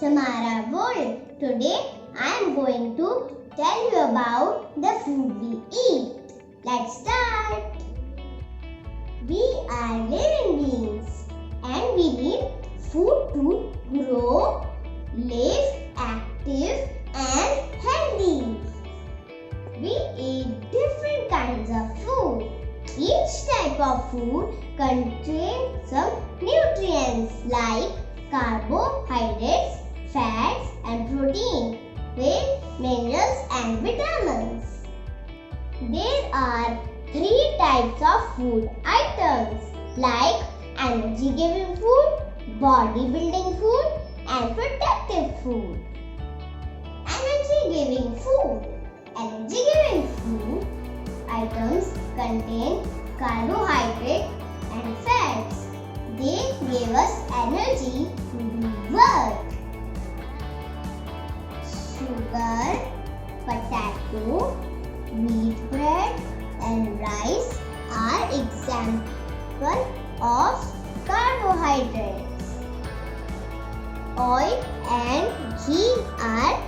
Samarah world. Today I am going to tell you about the food we eat. Let's start. We are living beings and we need food to grow, live active and healthy. We eat different kinds of food. Each type of food contains some nutrients like carbohydrates, fats and protein, with minerals and vitamins. There are 3 types of food items like energy giving food, body building food and protective food. Energy giving food. Energy giving food items contain carbohydrates and fats. They give us energy to do work. Sugar, potato, wheat bread and rice are examples of carbohydrates. Oil and ghee are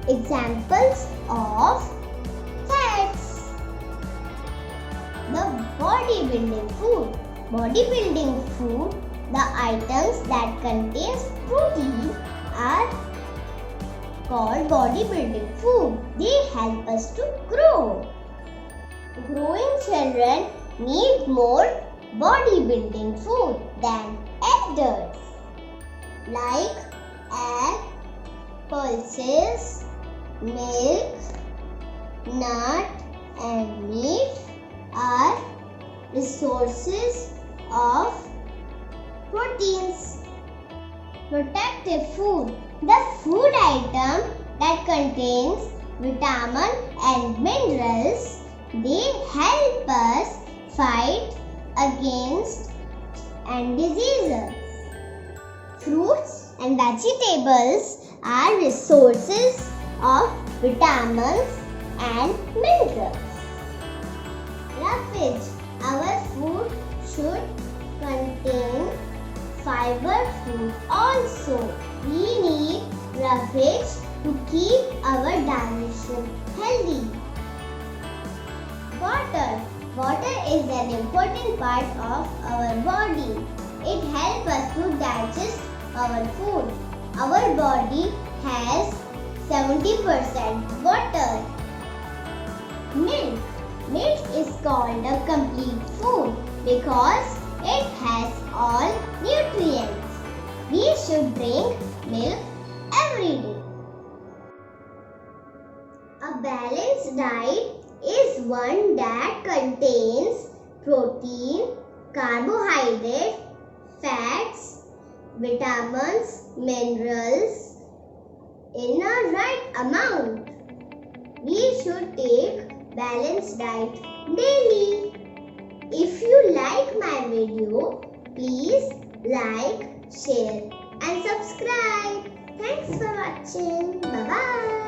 examples of fats. The bodybuilding food. Bodybuilding food, the items that contains protein are called bodybuilding food. They help us to grow. Growing children need more bodybuilding food than adults like egg, pulses, milk, nut and meat are resources of proteins. Protective food. The food item that contains vitamins and minerals. They help us fight against diseases. Fruits and vegetables are resources of vitamins and minerals. Roughage. Our food should contain fiber food also. We need roughage to keep our digestion healthy. Water. Water is an important part of our body. It helps us to digest our food. Our body has 70% water. Milk. Milk is called a complete food because it has all nutrients. We should drink milk every day. A balanced diet is one that contains protein, carbohydrate, fats, vitamins, minerals in a right amount. We should take balanced diet daily. If you like my video, please like, share and subscribe. Thanks for watching. Bye-bye.